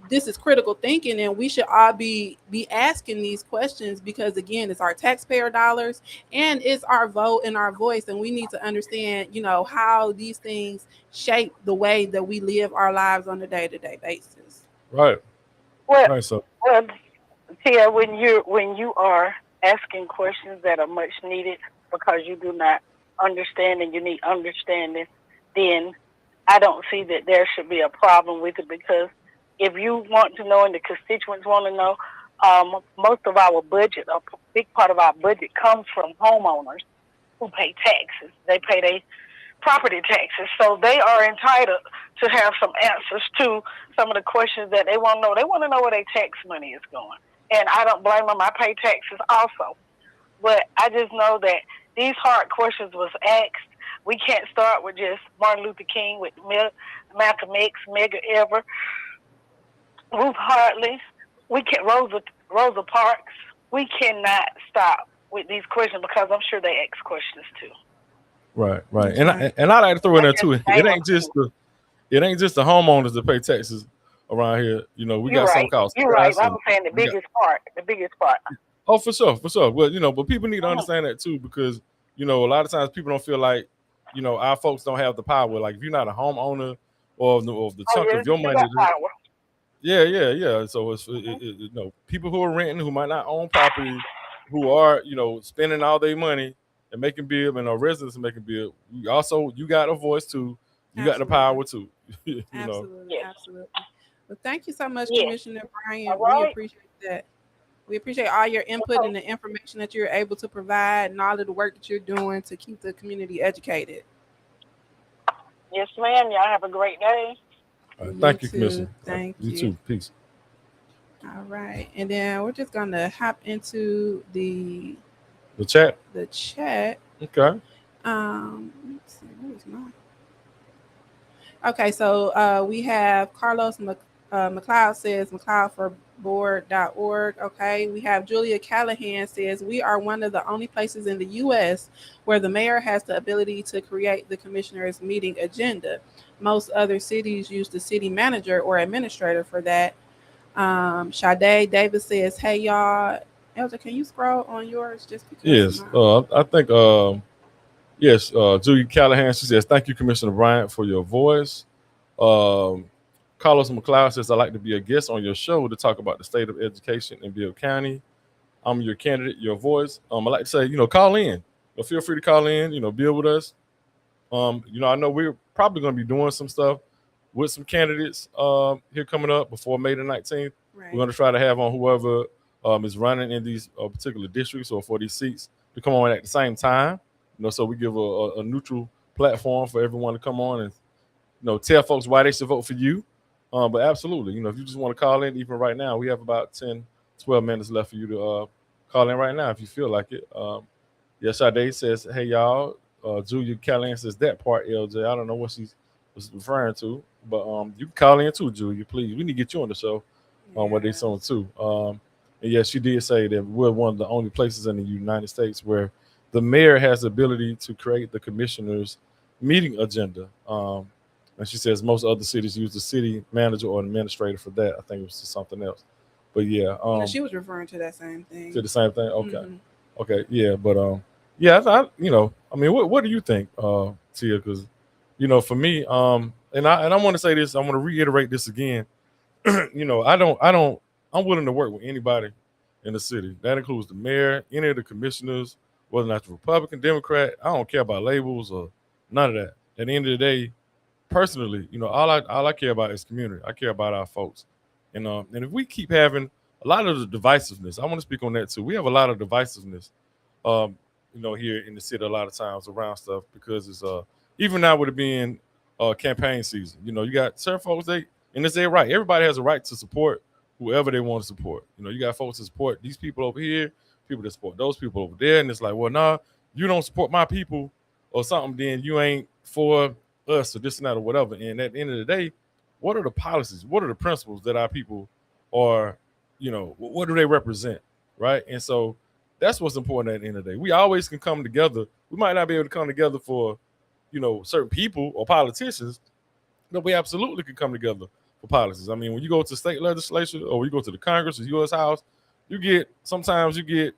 this is critical thinking, and we should all be asking these questions, because again, it's our taxpayer dollars and it's our vote and our voice, and we need to understand, how these things shape the way that we live our lives on a day-to-day basis. Right. Well, Right. So well, Tia, when you are asking questions that are much needed because you do not understand and you need understanding, then I don't see that there should be a problem with it, because if you want to know and the constituents want to know, most of our budget, a big part of our budget, comes from homeowners who pay taxes. They pay their property taxes, so they are entitled to have some answers to some of the questions that they want to know. They want to know where their tax money is going, and I don't blame them. I pay taxes also, but I just know that these hard questions was asked. We can't start with just Martin Luther King, with Malcolm X, Medgar Evers, Ruth Hartley, we can Rosa Parks. We cannot stop with these questions, because I'm sure they ask questions too. right. And I like to throw in there too. It ain't just the homeowners that pay taxes around here. We got some costs. You're right. I'm saying the biggest part. Oh, for sure. Well, but people need to understand that too, because a lot of times people don't feel like our folks don't have the power. Like if you're not a homeowner or the chunk of your money. Yeah. So it's people who are renting, who might not own property, who are spending all their money and making bill, and our residents are making bill. You got a voice too. You got the power too. Absolutely. Well, thank you so much, Yeah. Commissioner Bryant. All right. We appreciate that. We appreciate all your input and the information that you're able to provide, and all of the work that you're doing to keep the community educated. Yes, ma'am. Y'all have a great day. Thank you, Commissioner. Thank you. You too. Peace. All right, and then we're just gonna hop into the chat. Okay, Okay. let's see, what is mine? Okay, so we have Carlos McLeod says McLeodforboard.org. Okay, we have Julia Callahan says we are one of the only places in the U.S. where the mayor has the ability to create the commissioner's meeting agenda. Most other cities use the city manager or administrator for that. Sade Davis says, "Hey y'all, Elder, can you scroll on yours just because?" Yes. I think. Yes. Julia Callahan. She says, "Thank you, Commissioner Bryant, for your voice." Carlos McLeod says, "I'd like to be a guest on your show to talk about the state of education in Bibb County. I'm your candidate, your voice." I'd like to say, call in. Feel free to call in. Build with us. I know we're probably going to be doing some stuff with some candidates here coming up before May the 19th. Right. We're going to try to have on whoever is running in these particular districts or for these seats to come on at the same time. So we give a neutral platform for everyone to come on and tell folks why they should vote for you. But absolutely, if you just want to call in, even right now, we have about 10, 12 minutes left for you to call in right now if you feel like it. Yes, Sade says, "Hey y'all." Julia Callahan says that part, LJ. I don't know what she was referring to, but you can call in too, Julia. Please, we need to get you on the show. What they saying too. And yes, she did say that we're one of the only places in the United States where the mayor has the ability to create the commissioner's meeting agenda. And she says most other cities use the city manager or administrator for that. I think it was just something else. But yeah. She was referring to that same thing. To the same thing? Okay. Mhm. Okay. Yeah. But yeah, what do you think, Tia? Because, for me, and I want to say this, I want to reiterate this again. I'm willing to work with anybody in the city. That includes the mayor, any of the commissioners, whether or not the Republican, Democrat. I don't care about labels or none of that. At the end of the day, personally, all I care about is community. I care about our folks. And if we keep having a lot of the divisiveness, I want to speak on that too. We have a lot of divisiveness, here in the city a lot of times around stuff, because it's even now with it being campaign season. You got certain folks, and it's their right. Everybody has a right to support whoever they want to support. You got folks that support these people over here, people that support those people over there, and it's like, well, nah, you don't support my people or something, then you ain't for us or this and that or whatever. And at the end of the day, what are the policies? What are the principles that our people are, what do they represent? right? And so that's what's important at the end of the day. We always can come together. We might not be able to come together for, certain people or politicians, but we absolutely can come together for policies. I mean, when you go to state legislature or you go to the Congress or U.S. House, sometimes you get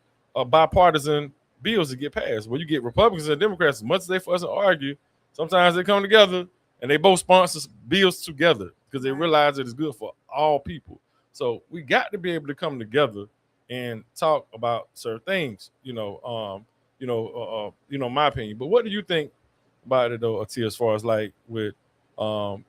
bipartisan bills that get passed. Where you get Republicans and Democrats, as much as they fuss and argue, sometimes they come together and they both sponsor bills together because they realize that it's good for all people. So we got to be able to come together and talk about certain things. My opinion. But what do you think about it though, Atia, as far as like with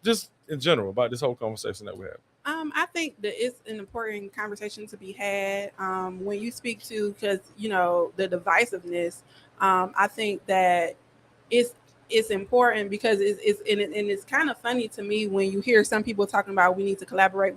just in general about this whole conversation that we have? I think that it's an important conversation to be had when you speak to, because the divisiveness. I think that it's important because it's kind of funny to me when you hear some people talking about we need to collaborate,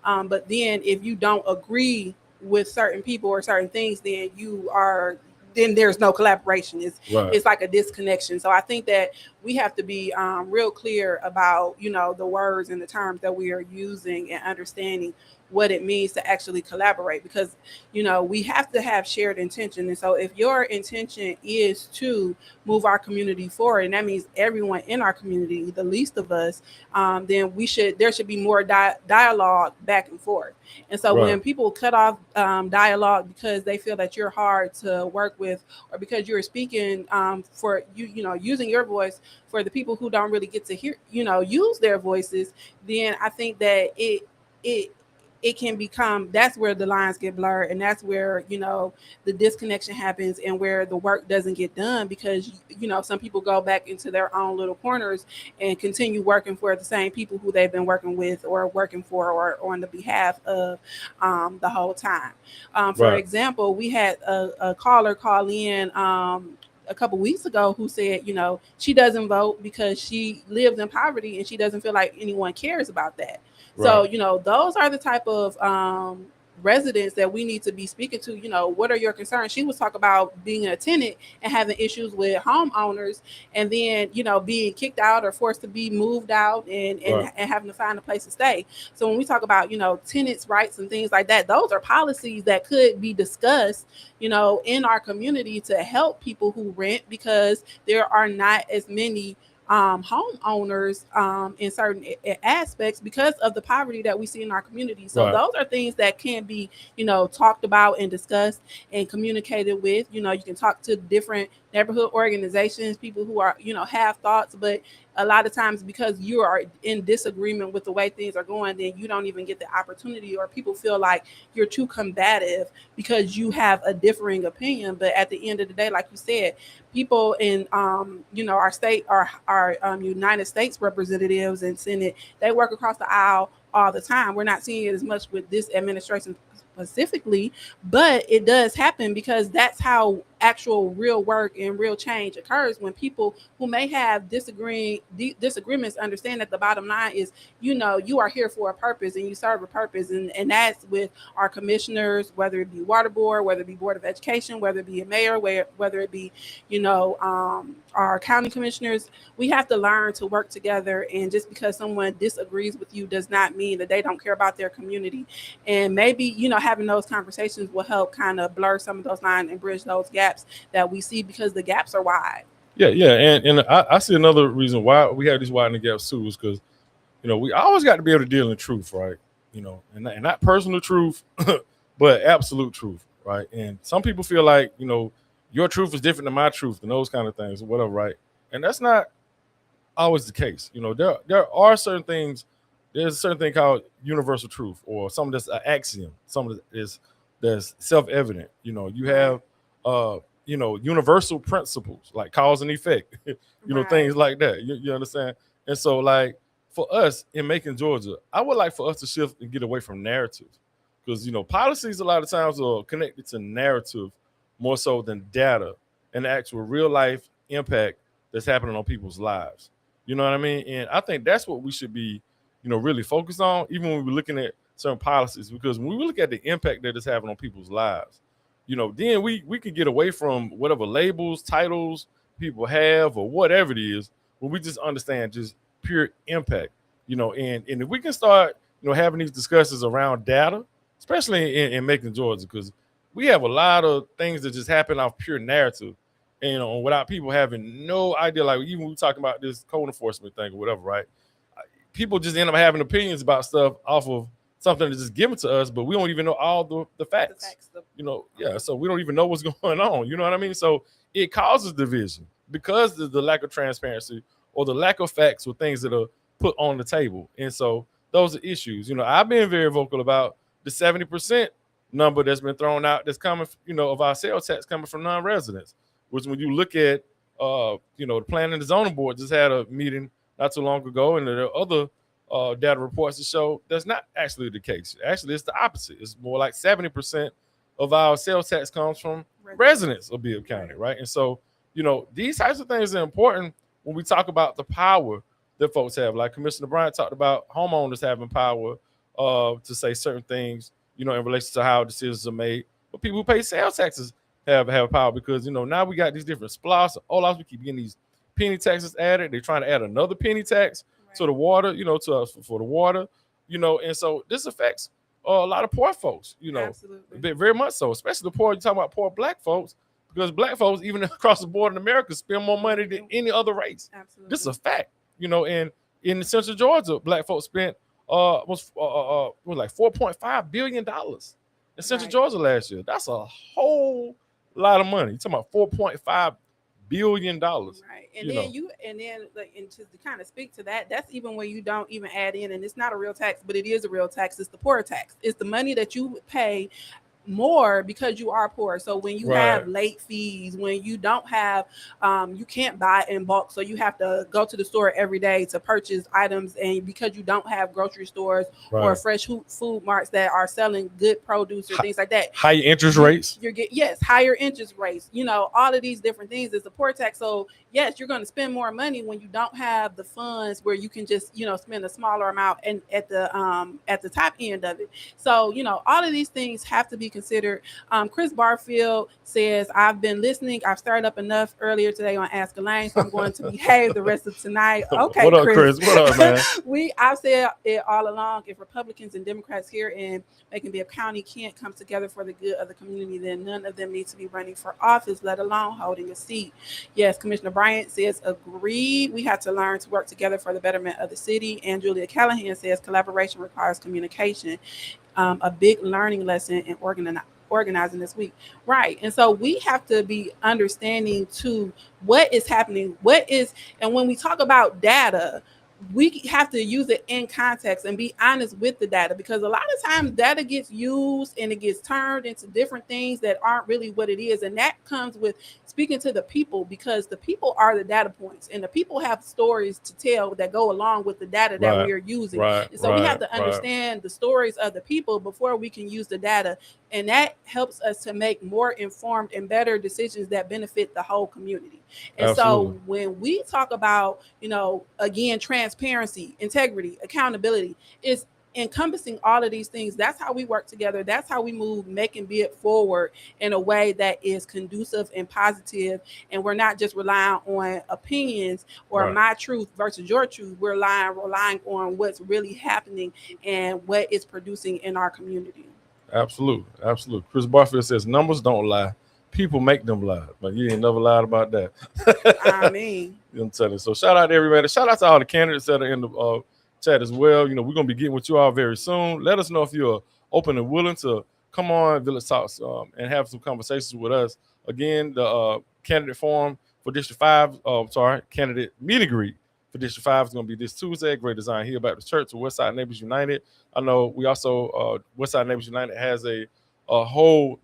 but then if you don't agree with certain people or certain things, then there's no collaboration. It's like a disconnection. So I think that we have to be real clear about, the words and the terms that we are using and understanding what it means to actually collaborate, because, we have to have shared intention. And so if your intention is to move our community forward, and that means everyone in our community, the least of us, then there should be more dialogue back and forth. And so when people cut off dialogue because they feel that you're hard to work with, or because you're speaking for using your voice for the people who don't really get to hear, use their voices, then I think that it can become, that's where the lines get blurred, and that's where the disconnection happens, and where the work doesn't get done, because some people go back into their own little corners and continue working for the same people who they've been working with or working for or on the behalf of the whole time. For example, we had a caller call in a couple weeks ago who said, she doesn't vote because she lives in poverty and she doesn't feel like anyone cares about that. So, those are the type of residents that we need to be speaking to. What are your concerns? She was talking about being a tenant and having issues with homeowners, and then, being kicked out or forced to be moved out and having to find a place to stay. So when we talk about, tenants' rights and things like that, those are policies that could be discussed, in our community to help people who rent, because there are not as many homeowners in certain aspects because of the poverty that we see in our community. So those are things that can be, talked about and discussed and communicated with. You can talk to different neighborhood organizations, people who are, have thoughts, but a lot of times because you are in disagreement with the way things are going, then you don't even get the opportunity, or people feel like you're too combative because you have a differing opinion. But at the end of the day, like you said, people in our state, our United States representatives and Senate, they work across the aisle all the time. We're not seeing it as much with this administration specifically, but it does happen because that's how actual real work and real change occurs, when people who may have disagreements understand that the bottom line is, you are here for a purpose and you serve a purpose, and that's with our commissioners, whether it be water board, whether it be board of education, whether it be a mayor, whether it be our county commissioners. We have to learn to work together, and just because someone disagrees with you does not mean that they don't care about their community. And maybe having those conversations will help kind of blur some of those lines and bridge those gaps that we see, because the gaps are wide. And I see another reason why we have these widening gaps too, is because we always got to be able to deal in truth, right? And not personal truth but absolute truth, right? And some people feel like your truth is different than my truth and those kind of things or whatever, right? And that's not always the case. There are certain things. There's a certain thing called universal truth, or something that's an axiom, something that's self-evident. You have universal principles like cause and effect, things like that. You understand? And so, like, for us in Macon, Georgia, I would like for us to shift and get away from narratives, because policies a lot of times are connected to narrative more so than data and the actual real life impact that's happening on people's lives. You know what I mean? And I think that's what we should be really focused on, even when we're looking at certain policies, because when we look at the impact that it's having on people's lives, then we can get away from whatever labels, titles people have or whatever it is, when we just understand just pure impact, and if we can start, having these discussions around data especially in Macon, Georgia, because we have a lot of things that just happen off pure narrative, and without people having no idea. Like even we talking about this code enforcement thing or whatever, right? People just end up having opinions about stuff off of something that's just given to us, but we don't even know all the facts. Yeah. So we don't even know what's going on. You know what I mean? So it causes division because of the lack of transparency or the lack of facts or things that are put on the table. And so those are issues. I've been very vocal about the 70% number that's been thrown out that's coming, of our sales tax coming from non-residents, which when you look at, the planning and the zoning board just had a meeting not too long ago, and there are other data reports to show that's not actually the case. Actually, it's the opposite. It's more like 70% of our sales tax comes from residents of Bibb County, right? And so, these types of things are important when we talk about the power that folks have. Like Commissioner Bryant talked about homeowners having power to say certain things, in relation to how decisions are made. But people who pay sales taxes have power because, now we got these different splots. We keep getting these penny taxes added. They're trying to add another penny tax to the water, to us for the water, and so this affects a lot of poor folks, Absolutely. very much so, especially the poor. You're talking about poor black folks, because black folks, even across the board in America, spend more money than any other race. Absolutely. This is a fact, and in Central Georgia, black folks spent was like $4.5 billion in Central Georgia last year. That's a whole lot of money. You're talking about $4.5 billion. Right. And to kind of speak to that, that's even when you don't even add in, and it's not a real tax, but it is a real tax. It's the poor tax. It's the money that you pay more because you are poor. So when you have late fees, when you don't have you can't buy in bulk, so you have to go to the store every day to purchase items, and because you don't have grocery stores or fresh food marts that are selling good produce or things like that, higher interest rates, higher interest rates, all of these different things is the poor tax. So yes, you're going to spend more money when you don't have the funds where you can just spend a smaller amount and at the top end of it. So all of these things have to be considered. Chris Barfield says, I've been listening. I've started up enough earlier today on Ask Elaine, so I'm going to behave the rest of tonight. Okay, what up, Chris? What up, man? I've said it all along. If Republicans and Democrats here in Macon-Bibb County can't come together for the good of the community, then none of them need to be running for office, let alone holding a seat. Yes, Commissioner Bryant says, agreed. We have to learn to work together for the betterment of the city. And Julia Callahan says, collaboration requires communication. A big learning lesson in organizing this week. Right. And so we have to be understanding to what is happening, and when we talk about data, we have to use it in context and be honest with the data, because a lot of times data gets used and it gets turned into different things that aren't really what it is. And that comes with speaking to the people, because the people are the data points, and the people have stories to tell that go along with the data that we are using. And so we have to understand the stories of the people before we can use the data. And that helps us to make more informed and better decisions that benefit the whole community. And so when we talk about, again, transparency, integrity, accountability, it's encompassing all of these things. That's how we work together. That's how we move Macon-Bibb forward in a way that is conducive and positive. And we're not just relying on opinions or my truth versus your truth. We're relying on what's really happening and what it's producing in our community. Absolutely. Chris Barfield says numbers don't lie. People make them lie. But you ain't never lied about that. I mean. I'm telling you. So shout out to everybody. Shout out to all the candidates that are in the chat as well. We're going to be getting with you all very soon. Let us know if you're open and willing to come on Village Talks and have some conversations with us. Again, the candidate forum for District 5, candidate meet and greet for District 5 is going to be this Tuesday. Great Design Hill Baptist Church to Westside Neighbors United. I know we also, Westside Neighbors United has a whole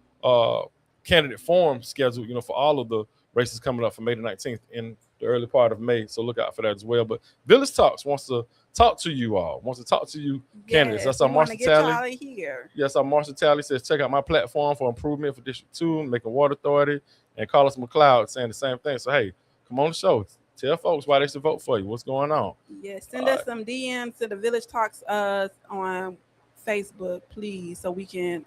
candidate forum scheduled, for all of the races coming up for May the 19th in the early part of May. So look out for that as well. But Village Talks wants to talk to you all, candidates. That's our Marshall Talley. Yes, our Marshall Talley says, check out my platform for improvement for District 2, Macon Water Authority, and Carlos McLeod saying the same thing. So, hey, come on the show. Tell folks why they should vote for you. What's going on? Yes, send us some DMs to the Village Talks on Facebook, please, so we can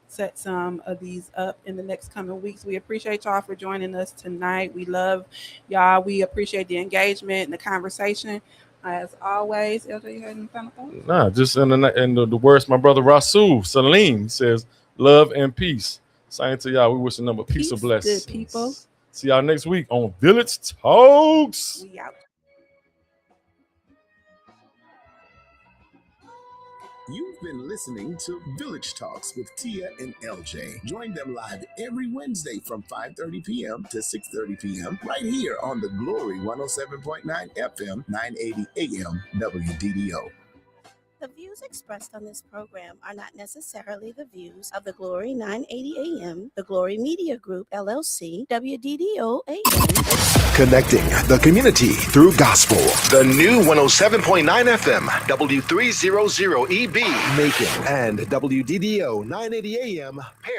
set some of these up in the next coming weeks. We appreciate y'all for joining us tonight. We love y'all. We appreciate the engagement and the conversation. As always, LJ, you had any final thoughts? Nah, just in the words my brother Rasul Salim says, love and peace. Saying to y'all, we wishing them a peace of blessings. Good people. See y'all next week on Village Talks. We out. You've been listening to Village Talks with Tia and LJ. Join them live every Wednesday from 5:30 p.m. to 6:30 p.m. right here on the Glory 107.9 FM, 980 AM, WDDO. The views expressed on this program are not necessarily the views of the Glory 980 AM, the Glory Media Group, LLC, WDDO AM. Connecting the community through gospel. The new 107.9 FM, W300EB, Macon, and WDDO 980 AM, Perry.